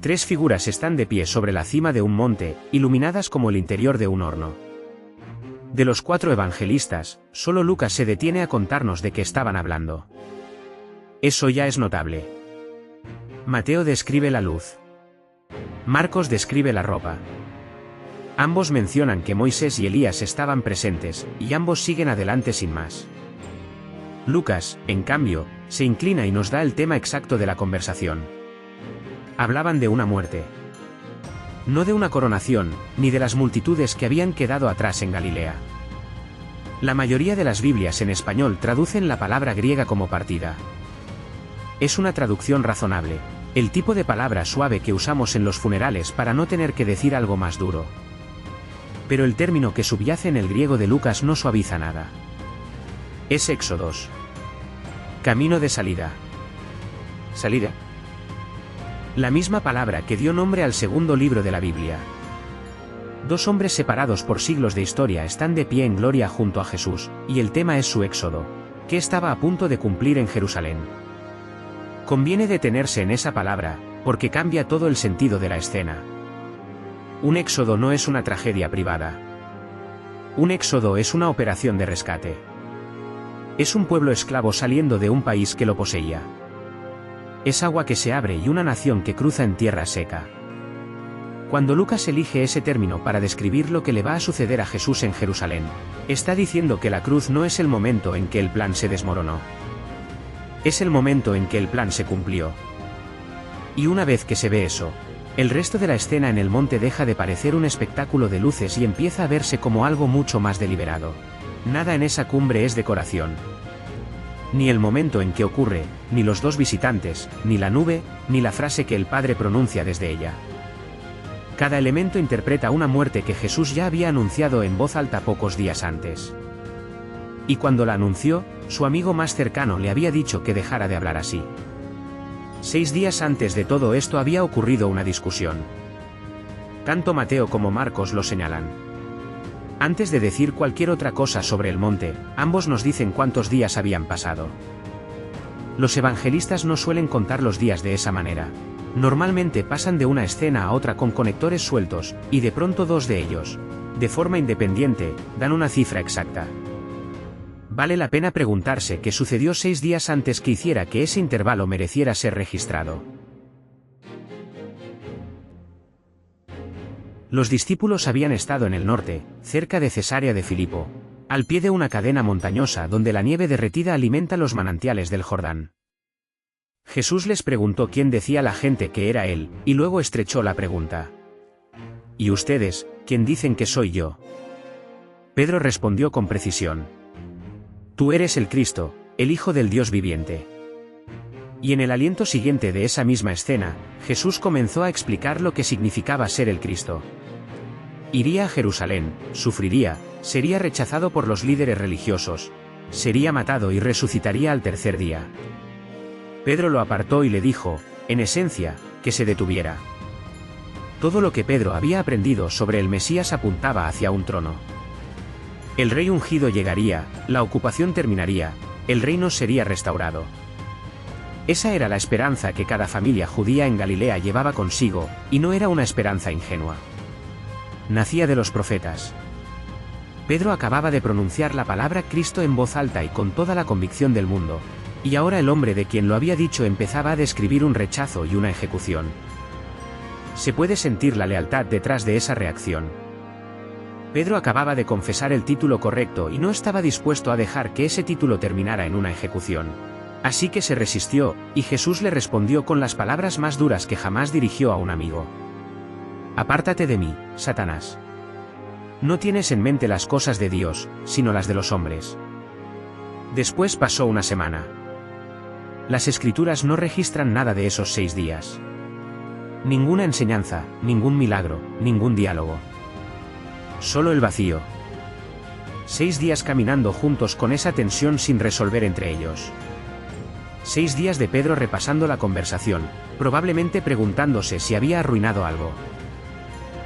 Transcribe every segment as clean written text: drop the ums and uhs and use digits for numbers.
Tres figuras están de pie sobre la cima de un monte, iluminadas como el interior de un horno. De los 4 evangelistas, solo Lucas se detiene a contarnos de qué estaban hablando. Eso ya es notable. Mateo describe la luz. Marcos describe la ropa. Ambos mencionan que Moisés y Elías estaban presentes, y ambos siguen adelante sin más. Lucas, en cambio, se inclina y nos da el tema exacto de la conversación. Hablaban de una muerte. No de una coronación, ni de las multitudes que habían quedado atrás en Galilea. La mayoría de las Biblias en español traducen la palabra griega como partida. Es una traducción razonable, el tipo de palabra suave que usamos en los funerales para no tener que decir algo más duro. Pero el término que subyace en el griego de Lucas no suaviza nada. Es éxodos. Camino de salida. ¿Salida? La misma palabra que dio nombre al segundo libro de la Biblia. 2 hombres separados por siglos de historia están de pie en gloria junto a Jesús, y el tema es su éxodo, que estaba a punto de cumplir en Jerusalén. Conviene detenerse en esa palabra, porque cambia todo el sentido de la escena. Un éxodo no es una tragedia privada. Un éxodo es una operación de rescate. Es un pueblo esclavo saliendo de un país que lo poseía. Es agua que se abre y una nación que cruza en tierra seca. Cuando Lucas elige ese término para describir lo que le va a suceder a Jesús en Jerusalén, está diciendo que la cruz no es el momento en que el plan se desmoronó. Es el momento en que el plan se cumplió. Y una vez que se ve eso, el resto de la escena en el monte deja de parecer un espectáculo de luces y empieza a verse como algo mucho más deliberado. Nada en esa cumbre es decoración. Ni el momento en que ocurre, ni los 2 visitantes, ni la nube, ni la frase que el Padre pronuncia desde ella. Cada elemento interpreta una muerte que Jesús ya había anunciado en voz alta pocos días antes. Y cuando la anunció, su amigo más cercano le había dicho que dejara de hablar así. 6 días antes de todo esto había ocurrido una discusión. Tanto Mateo como Marcos lo señalan. Antes de decir cualquier otra cosa sobre el monte, ambos nos dicen cuántos días habían pasado. Los evangelistas no suelen contar los días de esa manera. Normalmente pasan de una escena a otra con conectores sueltos, y de pronto 2 de ellos, de forma independiente, dan una cifra exacta. Vale la pena preguntarse qué sucedió 6 días antes que hiciera que ese intervalo mereciera ser registrado. Los discípulos habían estado en el norte, cerca de Cesarea de Filipo, al pie de una cadena montañosa donde la nieve derretida alimenta los manantiales del Jordán. Jesús les preguntó quién decía la gente que era él, y luego estrechó la pregunta. ¿Y ustedes, quién dicen que soy yo? Pedro respondió con precisión. Tú eres el Cristo, el Hijo del Dios viviente. Y en el aliento siguiente de esa misma escena, Jesús comenzó a explicar lo que significaba ser el Cristo. Iría a Jerusalén, sufriría, sería rechazado por los líderes religiosos, sería matado y resucitaría al tercer día. Pedro lo apartó y le dijo, en esencia, que se detuviera. Todo lo que Pedro había aprendido sobre el Mesías apuntaba hacia un trono. El rey ungido llegaría, la ocupación terminaría, el reino sería restaurado. Esa era la esperanza que cada familia judía en Galilea llevaba consigo, y no era una esperanza ingenua. Nacía de los profetas. Pedro acababa de pronunciar la palabra Cristo en voz alta y con toda la convicción del mundo, y ahora el hombre de quien lo había dicho empezaba a describir un rechazo y una ejecución. Se puede sentir la lealtad detrás de esa reacción. Pedro acababa de confesar el título correcto y no estaba dispuesto a dejar que ese título terminara en una ejecución. Así que se resistió, y Jesús le respondió con las palabras más duras que jamás dirigió a un amigo. Apártate de mí, Satanás. No tienes en mente las cosas de Dios, sino las de los hombres. Después pasó una semana. Las Escrituras no registran nada de esos 6 días. Ninguna enseñanza, ningún milagro, ningún diálogo. Solo el vacío. 6 días caminando juntos con esa tensión sin resolver entre ellos. 6 días de Pedro repasando la conversación, probablemente preguntándose si había arruinado algo.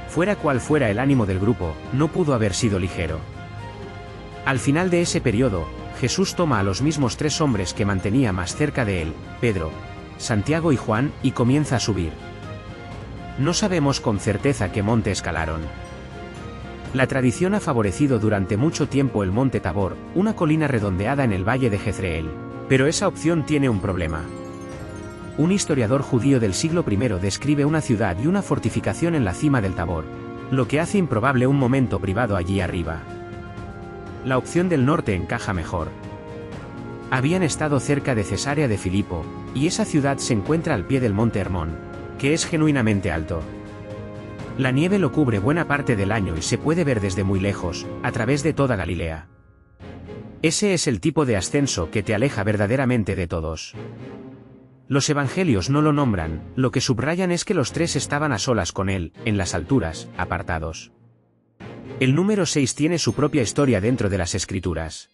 Fuera cual fuera el ánimo del grupo, no pudo haber sido ligero. Al final de ese periodo, Jesús toma a los mismos 3 hombres que mantenía más cerca de él, Pedro, Santiago y Juan, y comienza a subir. No sabemos con certeza qué monte escalaron. La tradición ha favorecido durante mucho tiempo el monte Tabor, una colina redondeada en el valle de Jezreel. Pero esa opción tiene un problema. Un historiador judío del siglo I describe una ciudad y una fortificación en la cima del Tabor, lo que hace improbable un momento privado allí arriba. La opción del norte encaja mejor. Habían estado cerca de Cesarea de Filipo, y esa ciudad se encuentra al pie del monte Hermón, que es genuinamente alto. La nieve lo cubre buena parte del año y se puede ver desde muy lejos, a través de toda Galilea. Ese es el tipo de ascenso que te aleja verdaderamente de todos. Los evangelios no lo nombran, lo que subrayan es que los tres estaban a solas con él, en las alturas, apartados. El número 6 tiene su propia historia dentro de las Escrituras.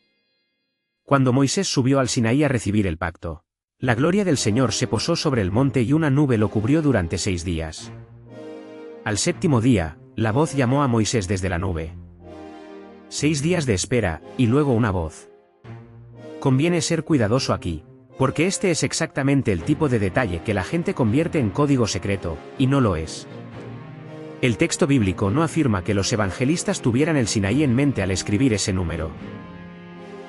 Cuando Moisés subió al Sinaí a recibir el pacto, la gloria del Señor se posó sobre el monte y una nube lo cubrió durante 6 días. Al séptimo día, la voz llamó a Moisés desde la nube. 6 días de espera, y luego una voz. Conviene ser cuidadoso aquí, porque este es exactamente el tipo de detalle que la gente convierte en código secreto, y no lo es. El texto bíblico no afirma que los evangelistas tuvieran el Sinaí en mente al escribir ese número.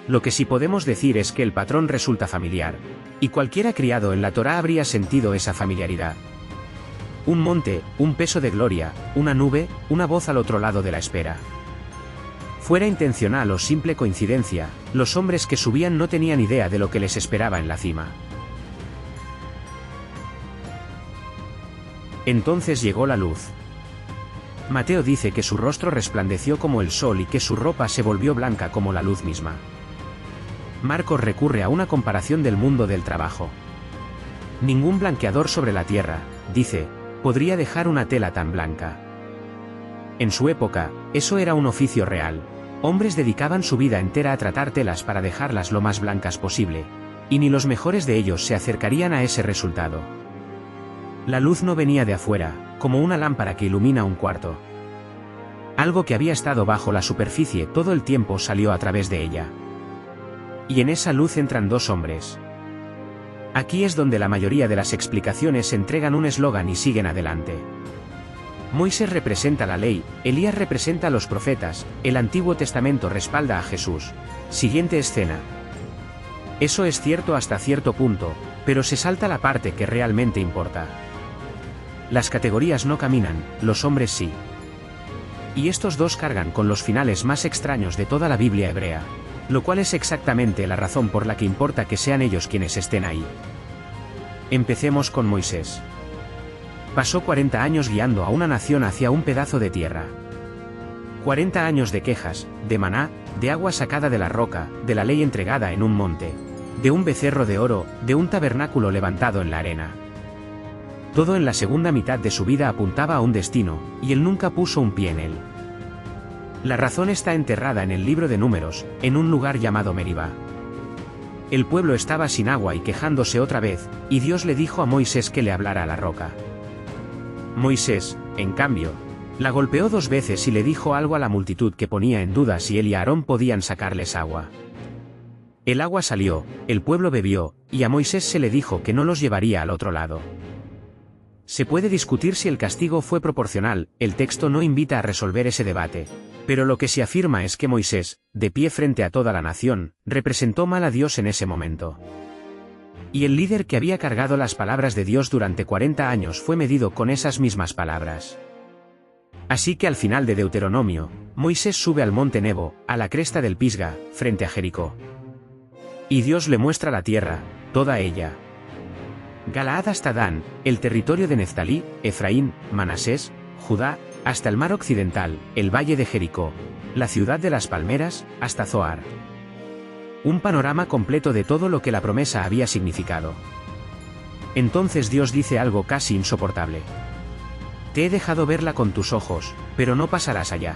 Lo que sí podemos decir es que el patrón resulta familiar, y cualquiera criado en la Torá habría sentido esa familiaridad. Un monte, un peso de gloria, una nube, una voz al otro lado de la espera. Fuera intencional o simple coincidencia, los hombres que subían no tenían idea de lo que les esperaba en la cima. Entonces llegó la luz. Mateo dice que su rostro resplandeció como el sol y que su ropa se volvió blanca como la luz misma. Marcos recurre a una comparación del mundo del trabajo. Ningún blanqueador sobre la tierra, dice, podría dejar una tela tan blanca. En su época, eso era un oficio real. Hombres dedicaban su vida entera a tratar telas para dejarlas lo más blancas posible, y ni los mejores de ellos se acercarían a ese resultado. La luz no venía de afuera, como una lámpara que ilumina un cuarto. Algo que había estado bajo la superficie todo el tiempo salió a través de ella. Y en esa luz entran 2 hombres. Aquí es donde la mayoría de las explicaciones entregan un eslogan y siguen adelante. Moisés representa la ley, Elías representa a los profetas, el Antiguo Testamento respalda a Jesús. Siguiente escena. Eso es cierto hasta cierto punto, pero se salta la parte que realmente importa. Las categorías no caminan, los hombres sí. Y estos 2 cargan con los finales más extraños de toda la Biblia hebrea, lo cual es exactamente la razón por la que importa que sean ellos quienes estén ahí. Empecemos con Moisés. Pasó 40 años guiando a una nación hacia un pedazo de tierra. 40 años de quejas, de maná, de agua sacada de la roca, de la ley entregada en un monte, de un becerro de oro, de un tabernáculo levantado en la arena. Todo en la segunda mitad de su vida apuntaba a un destino, y él nunca puso un pie en él. La razón está enterrada en el libro de Números, en un lugar llamado Meribá. El pueblo estaba sin agua y quejándose otra vez, y Dios le dijo a Moisés que le hablara a la roca. Moisés, en cambio, la golpeó 2 veces y le dijo algo a la multitud que ponía en duda si él y Aarón podían sacarles agua. El agua salió, el pueblo bebió, y a Moisés se le dijo que no los llevaría al otro lado. Se puede discutir si el castigo fue proporcional, el texto no invita a resolver ese debate, pero lo que se afirma es que Moisés, de pie frente a toda la nación, representó mal a Dios en ese momento. Y el líder que había cargado las palabras de Dios durante 40 años fue medido con esas mismas palabras. Así que al final de Deuteronomio, Moisés sube al monte Nebo, a la cresta del Pisga, frente a Jericó. Y Dios le muestra la tierra, toda ella. Galaad hasta Dan, el territorio de Neftalí, Efraín, Manasés, Judá, hasta el mar occidental, el valle de Jericó, la ciudad de las palmeras, hasta Zoar. Un panorama completo de todo lo que la promesa había significado. Entonces Dios dice algo casi insoportable. Te he dejado verla con tus ojos, pero no pasarás allá.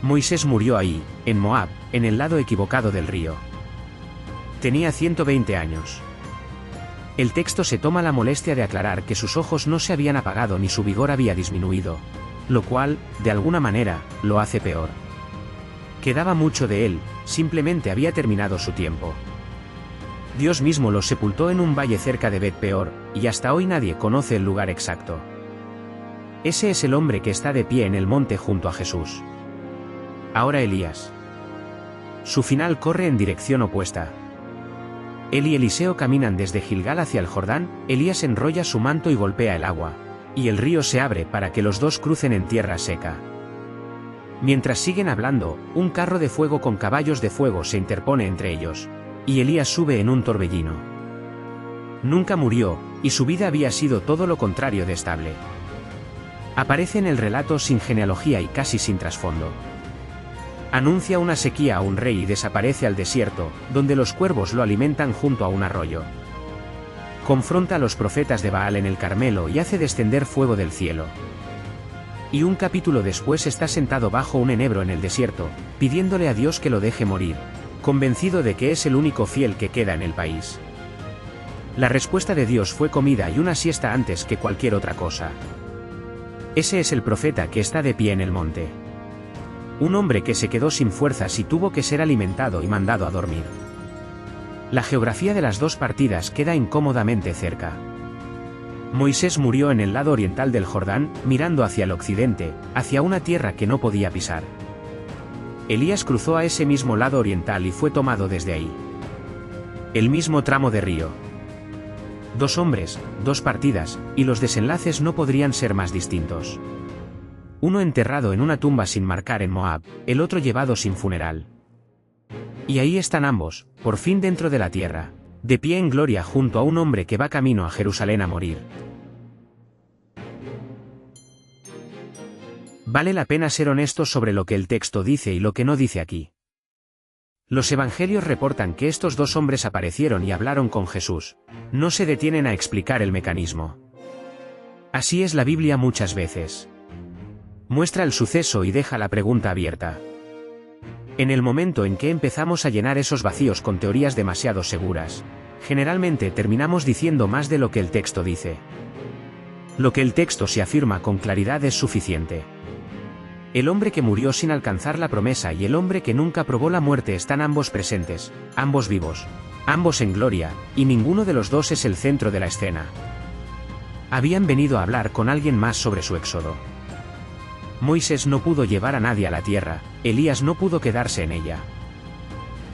Moisés murió ahí, en Moab, en el lado equivocado del río. Tenía 120 años. El texto se toma la molestia de aclarar que sus ojos no se habían apagado ni su vigor había disminuido, lo cual, de alguna manera, lo hace peor. Quedaba mucho de él, simplemente había terminado su tiempo. Dios mismo los sepultó en un valle cerca de Bet Peor, y hasta hoy nadie conoce el lugar exacto. Ese es el hombre que está de pie en el monte junto a Jesús. Ahora Elías. Su final corre en dirección opuesta. Él y Eliseo caminan desde Gilgal hacia el Jordán, Elías enrolla su manto y golpea el agua, y el río se abre para que los dos crucen en tierra seca. Mientras siguen hablando, un carro de fuego con caballos de fuego se interpone entre ellos, y Elías sube en un torbellino. Nunca murió, y su vida había sido todo lo contrario de estable. Aparece en el relato sin genealogía y casi sin trasfondo. Anuncia una sequía a un rey y desaparece al desierto, donde los cuervos lo alimentan junto a un arroyo. Confronta a los profetas de Baal en el Carmelo y hace descender fuego del cielo. Y un capítulo después está sentado bajo un enebro en el desierto, pidiéndole a Dios que lo deje morir, convencido de que es el único fiel que queda en el país. La respuesta de Dios fue comida y una siesta antes que cualquier otra cosa. Ese es el profeta que está de pie en el monte. Un hombre que se quedó sin fuerzas y tuvo que ser alimentado y mandado a dormir. La geografía de las dos partidas queda incómodamente cerca. Moisés murió en el lado oriental del Jordán, mirando hacia el occidente, hacia una tierra que no podía pisar. Elías cruzó a ese mismo lado oriental y fue tomado desde ahí. El mismo tramo de río. Dos hombres, dos partidas, y los desenlaces no podrían ser más distintos. Uno enterrado en una tumba sin marcar en Moab, el otro llevado sin funeral. Y ahí están ambos, por fin dentro de la tierra, de pie en gloria junto a un hombre que va camino a Jerusalén a morir. Vale la pena ser honestos sobre lo que el texto dice y lo que no dice aquí. Los evangelios reportan que estos dos hombres aparecieron y hablaron con Jesús. No se detienen a explicar el mecanismo. Así es la Biblia muchas veces. Muestra el suceso y deja la pregunta abierta. En el momento en que empezamos a llenar esos vacíos con teorías demasiado seguras, generalmente terminamos diciendo más de lo que el texto dice. Lo que el texto se afirma con claridad es suficiente. El hombre que murió sin alcanzar la promesa y el hombre que nunca probó la muerte están ambos presentes, ambos vivos, ambos en gloria, y ninguno de los dos es el centro de la escena. Habían venido a hablar con alguien más sobre su éxodo. Moisés no pudo llevar a nadie a la tierra, Elías no pudo quedarse en ella.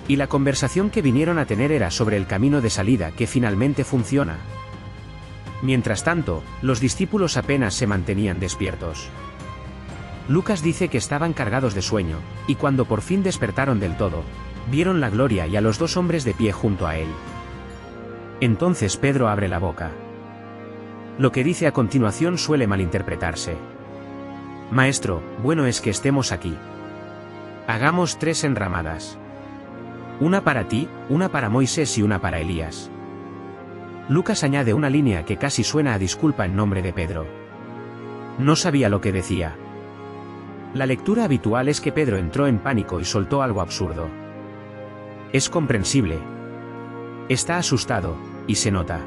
Y la conversación que vinieron a tener era sobre el camino de salida que finalmente funciona. Mientras tanto, los discípulos apenas se mantenían despiertos. Lucas dice que estaban cargados de sueño, y cuando por fin despertaron del todo, vieron la gloria y a los dos hombres de pie junto a él. Entonces Pedro abre la boca. Lo que dice a continuación suele malinterpretarse. Maestro, bueno es que estemos aquí. Hagamos 3 enramadas. Una para ti, una para Moisés y una para Elías. Lucas añade una línea que casi suena a disculpa en nombre de Pedro. No sabía lo que decía. La lectura habitual es que Pedro entró en pánico y soltó algo absurdo. Es comprensible. Está asustado, y se nota.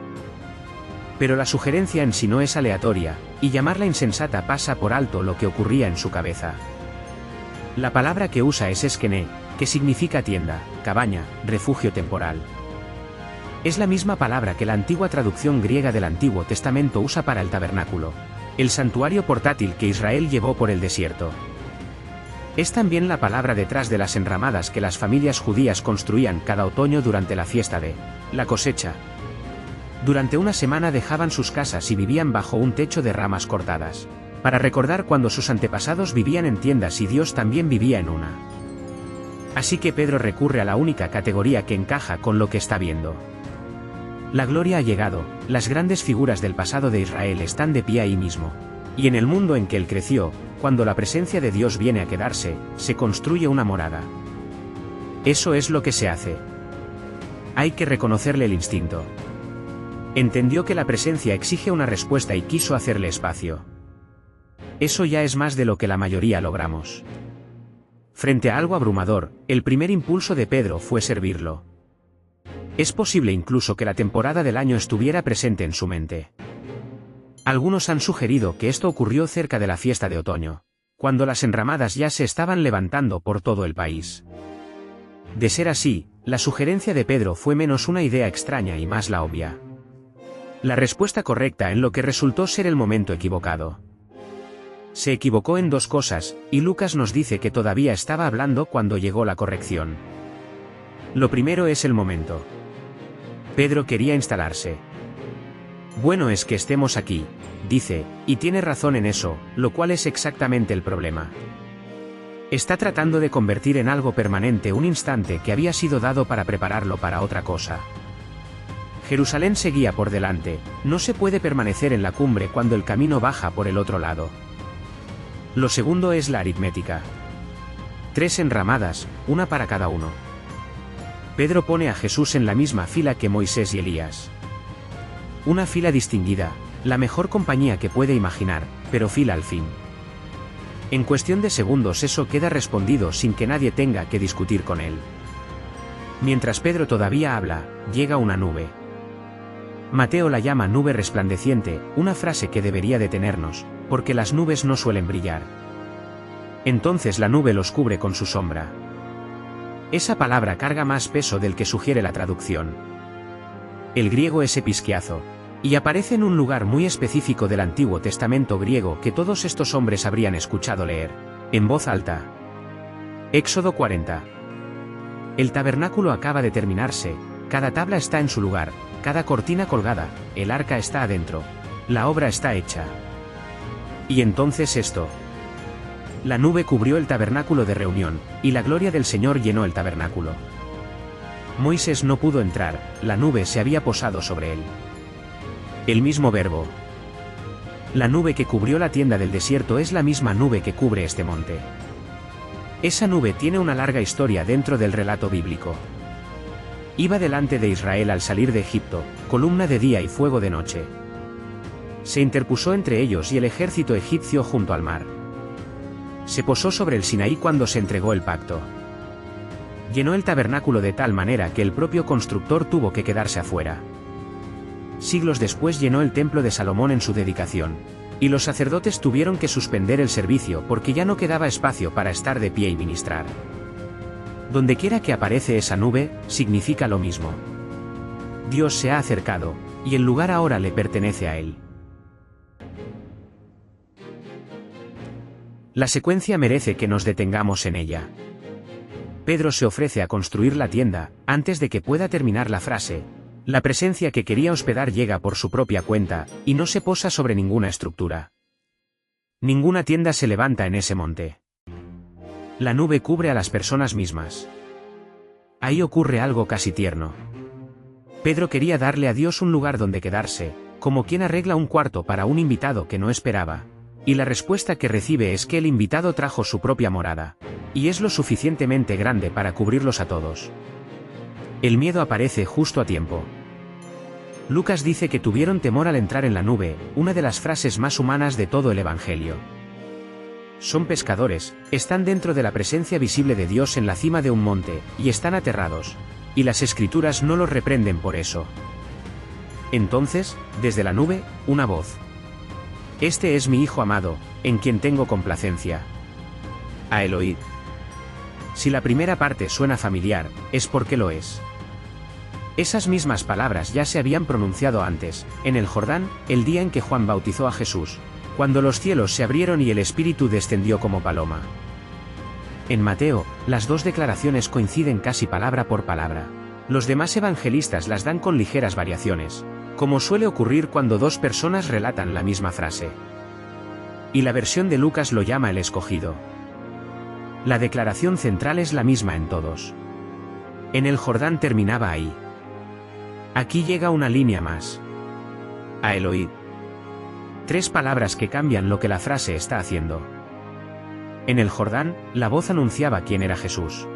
Pero la sugerencia en sí no es aleatoria, y llamarla insensata pasa por alto lo que ocurría en su cabeza. La palabra que usa es eskené, que significa tienda, cabaña, refugio temporal. Es la misma palabra que la antigua traducción griega del Antiguo Testamento usa para el tabernáculo, el santuario portátil que Israel llevó por el desierto. Es también la palabra detrás de las enramadas que las familias judías construían cada otoño durante la fiesta de la cosecha. Durante una semana dejaban sus casas y vivían bajo un techo de ramas cortadas, para recordar cuando sus antepasados vivían en tiendas y Dios también vivía en una. Así que Pedro recurre a la única categoría que encaja con lo que está viendo. La gloria ha llegado, las grandes figuras del pasado de Israel están de pie ahí mismo. Y en el mundo en que él creció, cuando la presencia de Dios viene a quedarse, se construye una morada. Eso es lo que se hace. Hay que reconocerle el instinto. Entendió que la presencia exige una respuesta y quiso hacerle espacio. Eso ya es más de lo que la mayoría logramos. Frente a algo abrumador, el primer impulso de Pedro fue servirlo. Es posible incluso que la temporada del año estuviera presente en su mente. Algunos han sugerido que esto ocurrió cerca de la fiesta de otoño, cuando las enramadas ya se estaban levantando por todo el país. De ser así, la sugerencia de Pedro fue menos una idea extraña y más la obvia. La respuesta correcta en lo que resultó ser el momento equivocado. Se equivocó en dos cosas, y Lucas nos dice que todavía estaba hablando cuando llegó la corrección. Lo primero es el momento. Pedro quería instalarse. Bueno es que estemos aquí, dice, y tiene razón en eso, lo cual es exactamente el problema. Está tratando de convertir en algo permanente un instante que había sido dado para prepararlo para otra cosa. Jerusalén seguía por delante, no se puede permanecer en la cumbre cuando el camino baja por el otro lado. Lo segundo es la aritmética. 3 enramadas, una para cada uno. Pedro pone a Jesús en la misma fila que Moisés y Elías. Una fila distinguida, la mejor compañía que puede imaginar, pero fila al fin. En cuestión de segundos eso queda respondido sin que nadie tenga que discutir con él. Mientras Pedro todavía habla, llega una nube. Mateo la llama nube resplandeciente, una frase que debería detenernos, porque las nubes no suelen brillar. Entonces la nube los cubre con su sombra. Esa palabra carga más peso del que sugiere la traducción. El griego es episquiazo, y aparece en un lugar muy específico del Antiguo Testamento griego que todos estos hombres habrían escuchado leer, en voz alta. Éxodo 40. El tabernáculo acaba de terminarse, cada tabla está en su lugar, cada cortina colgada, el arca está adentro, la obra está hecha. Y entonces esto. La nube cubrió el tabernáculo de reunión, y la gloria del Señor llenó el tabernáculo. Moisés no pudo entrar, la nube se había posado sobre él. El mismo verbo. La nube que cubrió la tienda del desierto es la misma nube que cubre este monte. Esa nube tiene una larga historia dentro del relato bíblico. Iba delante de Israel al salir de Egipto, columna de día y fuego de noche. Se interpuso entre ellos y el ejército egipcio junto al mar. Se posó sobre el Sinaí cuando se entregó el pacto. Llenó el tabernáculo de tal manera que el propio constructor tuvo que quedarse afuera. Siglos después llenó el templo de Salomón en su dedicación, y los sacerdotes tuvieron que suspender el servicio porque ya no quedaba espacio para estar de pie y ministrar. Dondequiera que aparece esa nube, significa lo mismo. Dios se ha acercado, y el lugar ahora le pertenece a él. La secuencia merece que nos detengamos en ella. Pedro se ofrece a construir la tienda, antes de que pueda terminar la frase. La presencia que quería hospedar llega por su propia cuenta, y no se posa sobre ninguna estructura. Ninguna tienda se levanta en ese monte. La nube cubre a las personas mismas. Ahí ocurre algo casi tierno. Pedro quería darle a Dios un lugar donde quedarse, como quien arregla un cuarto para un invitado que no esperaba. Y la respuesta que recibe es que el invitado trajo su propia morada, y es lo suficientemente grande para cubrirlos a todos. El miedo aparece justo a tiempo. Lucas dice que tuvieron temor al entrar en la nube, una de las frases más humanas de todo el Evangelio. Son pescadores, están dentro de la presencia visible de Dios en la cima de un monte, y están aterrados, y las Escrituras no los reprenden por eso. Entonces, desde la nube, una voz. Este es mi Hijo amado, en quien tengo complacencia. A él oíd. Si la primera parte suena familiar, es porque lo es. Esas mismas palabras ya se habían pronunciado antes, en el Jordán, el día en que Juan bautizó a Jesús, cuando los cielos se abrieron y el Espíritu descendió como paloma. En Mateo, las dos declaraciones coinciden casi palabra por palabra. Los demás evangelistas las dan con ligeras variaciones, como suele ocurrir cuando dos personas relatan la misma frase. Y la versión de Lucas lo llama el escogido. La declaración central es la misma en todos. En el Jordán terminaba ahí. Aquí llega una línea más. A él oíd. 3 palabras que cambian lo que la frase está haciendo. En el Jordán, la voz anunciaba quién era Jesús.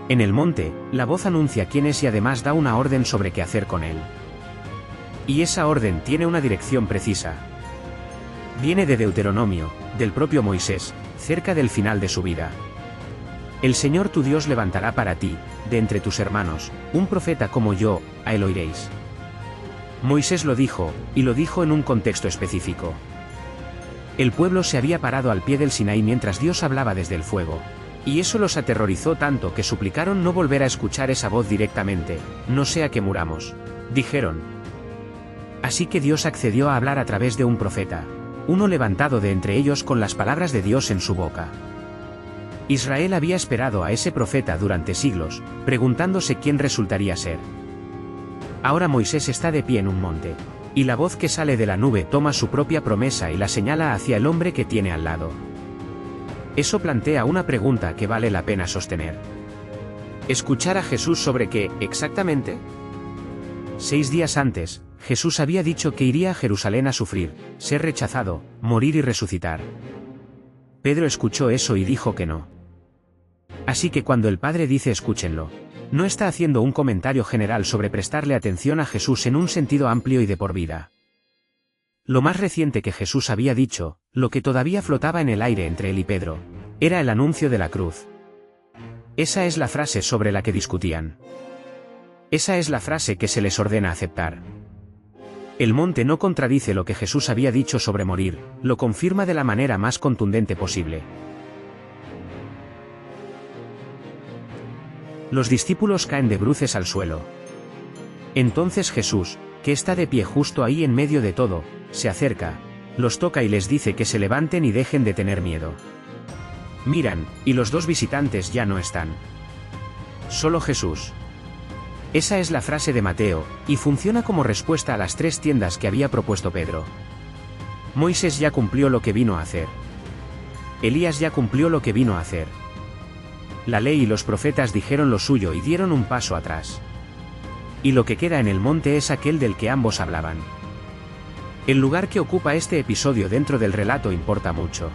En el monte, la voz anuncia quién es y además da una orden sobre qué hacer con él. Y esa orden tiene una dirección precisa. Viene de Deuteronomio, del propio Moisés, cerca del final de su vida. El Señor tu Dios levantará para ti, de entre tus hermanos, un profeta como yo, a él oiréis. Moisés lo dijo, y lo dijo en un contexto específico. El pueblo se había parado al pie del Sinaí mientras Dios hablaba desde el fuego. Y eso los aterrorizó tanto que suplicaron no volver a escuchar esa voz directamente, no sea que muramos. Dijeron. Así que Dios accedió a hablar a través de un profeta. uno levantado de entre ellos con las palabras de Dios en su boca. Israel había esperado a ese profeta durante siglos, preguntándose quién resultaría ser. Ahora Moisés está de pie en un monte, y la voz que sale de la nube toma su propia promesa y la señala hacia el hombre que tiene al lado. Eso plantea una pregunta que vale la pena sostener. ¿Escuchar a Jesús sobre qué, exactamente? 6 días antes, Jesús había dicho que iría a Jerusalén a sufrir, ser rechazado, morir y resucitar. Pedro escuchó eso y dijo que no. Así que cuando el Padre dice escúchenlo, no está haciendo un comentario general sobre prestarle atención a Jesús en un sentido amplio y de por vida. Lo más reciente que Jesús había dicho, lo que todavía flotaba en el aire entre él y Pedro, era el anuncio de la cruz. Esa es la frase sobre la que discutían. Esa es la frase que se les ordena aceptar. El monte no contradice lo que Jesús había dicho sobre morir, lo confirma de la manera más contundente posible. Los discípulos caen de bruces al suelo. Entonces Jesús, que está de pie justo ahí en medio de todo, se acerca, los toca y les dice que se levanten y dejen de tener miedo. Miran, y los 2 visitantes ya no están. Solo Jesús. Esa es la frase de Mateo, y funciona como respuesta a las 3 tiendas que había propuesto Pedro. Moisés ya cumplió lo que vino a hacer. Elías ya cumplió lo que vino a hacer. La ley y los profetas dijeron lo suyo y dieron un paso atrás. Y lo que queda en el monte es aquel del que ambos hablaban. El lugar que ocupa este episodio dentro del relato importa mucho.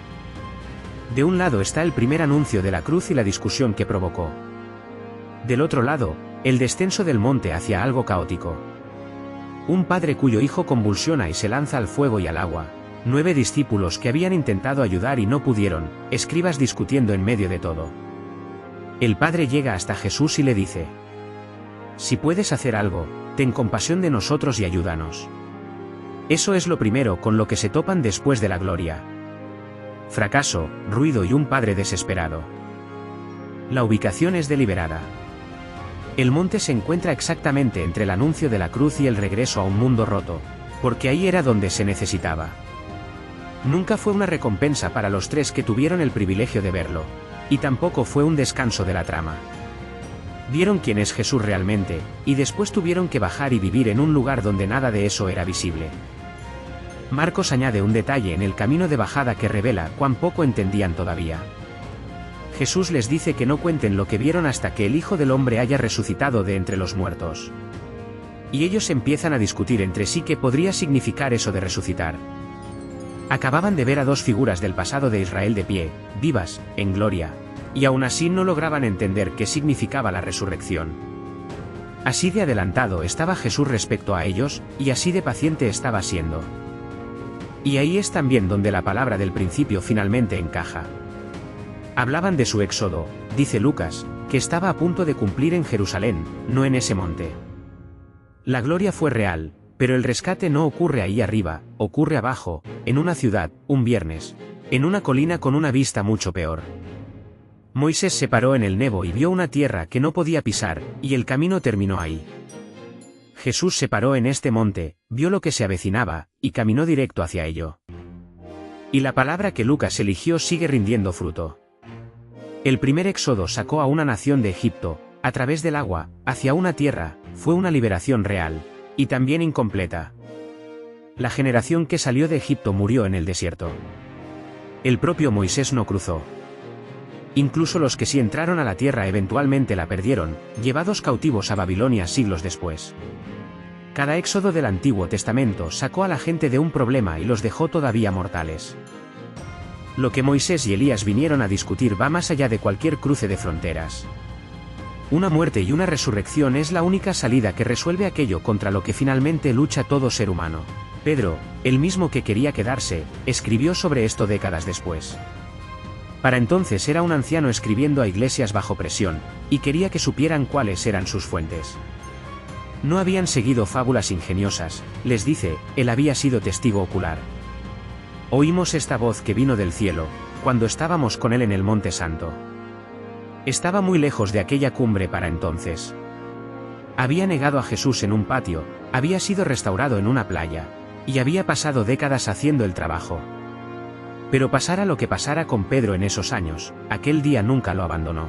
De un lado está el primer anuncio de la cruz y la discusión que provocó. Del otro lado, el descenso del monte hacia algo caótico. Un padre cuyo hijo convulsiona y se lanza al fuego y al agua. 9 discípulos que habían intentado ayudar y no pudieron, escribas discutiendo en medio de todo. El padre llega hasta Jesús y le dice: si puedes hacer algo, ten compasión de nosotros y ayúdanos. Eso es lo primero con lo que se topan después de la gloria. Fracaso, ruido y un padre desesperado. La ubicación es deliberada. El monte se encuentra exactamente entre el anuncio de la cruz y el regreso a un mundo roto, porque ahí era donde se necesitaba. Nunca fue una recompensa para los 3 que tuvieron el privilegio de verlo, y tampoco fue un descanso de la trama. Vieron quién es Jesús realmente, y después tuvieron que bajar y vivir en un lugar donde nada de eso era visible. Marcos añade un detalle en el camino de bajada que revela cuán poco entendían todavía. Jesús les dice que no cuenten lo que vieron hasta que el Hijo del Hombre haya resucitado de entre los muertos. Y ellos empiezan a discutir entre sí qué podría significar eso de resucitar. Acababan de ver a 2 figuras del pasado de Israel de pie, vivas, en gloria, y aún así no lograban entender qué significaba la resurrección. Así de adelantado estaba Jesús respecto a ellos, y así de paciente estaba siendo. Y ahí es también donde la palabra del principio finalmente encaja. Hablaban de su éxodo, dice Lucas, que estaba a punto de cumplir en Jerusalén, no en ese monte. La gloria fue real, pero el rescate no ocurre ahí arriba, ocurre abajo, en una ciudad, un viernes, en una colina con una vista mucho peor. Moisés se paró en el Nebo y vio una tierra que no podía pisar, y el camino terminó ahí. Jesús se paró en este monte, vio lo que se avecinaba, y caminó directo hacia ello. Y la palabra que Lucas eligió sigue rindiendo fruto. El primer éxodo sacó a una nación de Egipto, a través del agua, hacia una tierra, fue una liberación real, y también incompleta. La generación que salió de Egipto murió en el desierto. El propio Moisés no cruzó. Incluso los que sí entraron a la tierra eventualmente la perdieron, llevados cautivos a Babilonia siglos después. Cada éxodo del Antiguo Testamento sacó a la gente de un problema y los dejó todavía mortales. Lo que Moisés y Elías vinieron a discutir va más allá de cualquier cruce de fronteras. Una muerte y una resurrección es la única salida que resuelve aquello contra lo que finalmente lucha todo ser humano. Pedro, el mismo que quería quedarse, escribió sobre esto décadas después. Para entonces era un anciano escribiendo a iglesias bajo presión, y quería que supieran cuáles eran sus fuentes. No habían seguido fábulas ingeniosas, les dice, él había sido testigo ocular. Oímos esta voz que vino del cielo, cuando estábamos con él en el Monte Santo. Estaba muy lejos de aquella cumbre para entonces. Había negado a Jesús en un patio, había sido restaurado en una playa, y había pasado décadas haciendo el trabajo, Pero pasara lo que pasara con Pedro en esos años, aquel día nunca lo abandonó.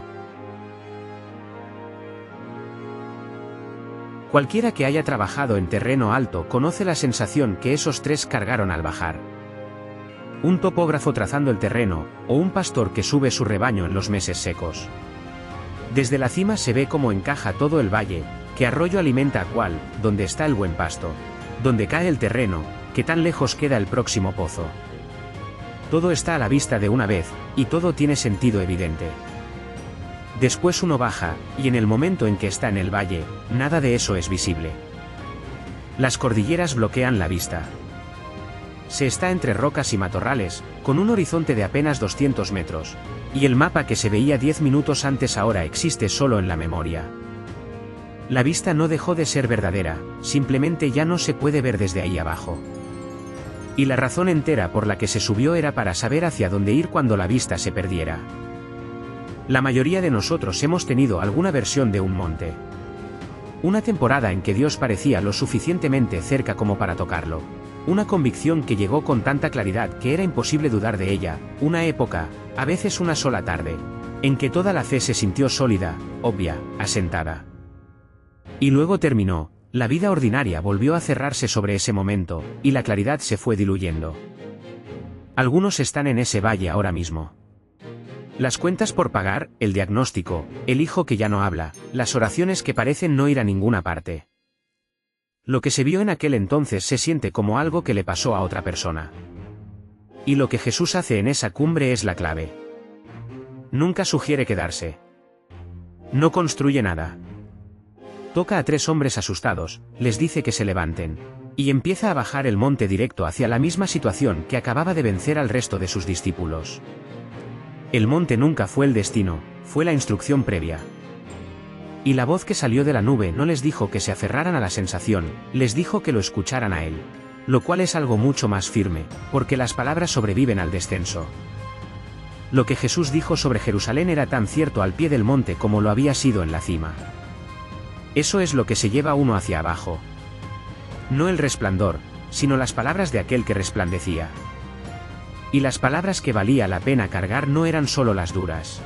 Cualquiera que haya trabajado en terreno alto conoce la sensación que esos tres cargaron al bajar. Un topógrafo trazando el terreno, o un pastor que sube su rebaño en los meses secos. Desde la cima se ve cómo encaja todo el valle, qué arroyo alimenta a cuál, dónde está el buen pasto, dónde cae el terreno, que tan lejos queda el próximo pozo. Todo está a la vista de una vez, y todo tiene sentido evidente. Después uno baja, y en el momento en que está en el valle, nada de eso es visible. Las cordilleras bloquean la vista. Se está entre rocas y matorrales, con un horizonte de apenas 200 metros, y el mapa que se veía 10 minutos antes ahora existe solo en la memoria. La vista no dejó de ser verdadera, simplemente ya no se puede ver desde ahí abajo. Y la razón entera por la que se subió era para saber hacia dónde ir cuando la vista se perdiera. La mayoría de nosotros hemos tenido alguna versión de un monte. Una temporada en que Dios parecía lo suficientemente cerca como para tocarlo. Una convicción que llegó con tanta claridad que era imposible dudar de ella, una época, a veces una sola tarde, en que toda la fe se sintió sólida, obvia, asentada. Y luego terminó, la vida ordinaria volvió a cerrarse sobre ese momento, y la claridad se fue diluyendo. Algunos están en ese valle ahora mismo. Las cuentas por pagar, el diagnóstico, el hijo que ya no habla, las oraciones que parecen no ir a ninguna parte. Lo que se vio en aquel entonces se siente como algo que le pasó a otra persona. Y lo que Jesús hace en esa cumbre es la clave. Nunca sugiere quedarse. No construye nada. Toca a tres hombres asustados, les dice que se levanten. Y empieza a bajar el monte directo hacia la misma situación que acababa de vencer al resto de sus discípulos. El monte nunca fue el destino, fue la instrucción previa. Y la voz que salió de la nube no les dijo que se aferraran a la sensación, les dijo que lo escucharan a él. Lo cual es algo mucho más firme, porque las palabras sobreviven al descenso. Lo que Jesús dijo sobre Jerusalén era tan cierto al pie del monte como lo había sido en la cima. Eso es lo que se lleva uno hacia abajo. No el resplandor, sino las palabras de aquel que resplandecía. Y las palabras que valía la pena cargar no eran solo las duras.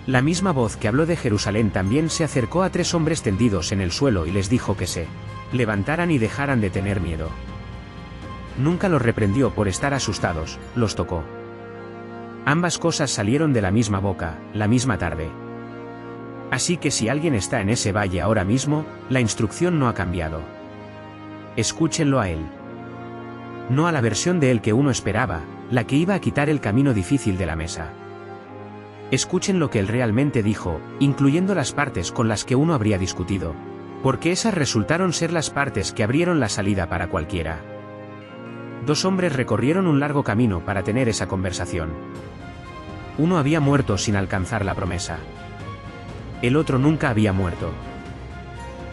La misma voz que habló de Jerusalén también se acercó a tres hombres tendidos en el suelo y les dijo que se levantaran y dejaran de tener miedo. Nunca los reprendió por estar asustados, los tocó. Ambas cosas salieron de la misma boca, la misma tarde. Así que si alguien está en ese valle ahora mismo, la instrucción no ha cambiado. Escúchenlo a él. No a la versión de él que uno esperaba, la que iba a quitar el camino difícil de la mesa. Escuchen lo que él realmente dijo, incluyendo las partes con las que uno habría discutido, porque esas resultaron ser las partes que abrieron la salida para cualquiera. Dos hombres recorrieron un largo camino para tener esa conversación. Uno había muerto sin alcanzar la promesa. El otro nunca había muerto.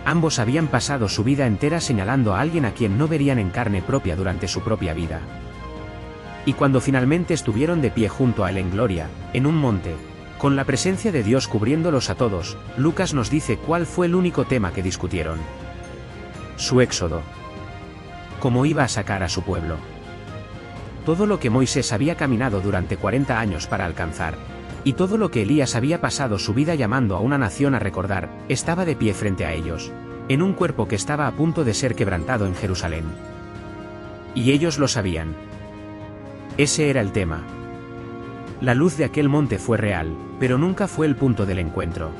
Ambos habían pasado su vida entera señalando a alguien a quien no verían en carne propia durante su propia vida. Y cuando finalmente estuvieron de pie junto a él en gloria, en un monte, con la presencia de Dios cubriéndolos a todos, Lucas nos dice cuál fue el único tema que discutieron. Su éxodo. Cómo iba a sacar a su pueblo. Todo lo que Moisés había caminado durante 40 años para alcanzar, y todo lo que Elías había pasado su vida llamando a una nación a recordar, estaba de pie frente a ellos, en un cuerpo que estaba a punto de ser quebrantado en Jerusalén. Y ellos lo sabían. Ese era el tema. La luz de aquel monte fue real, pero nunca fue el punto del encuentro.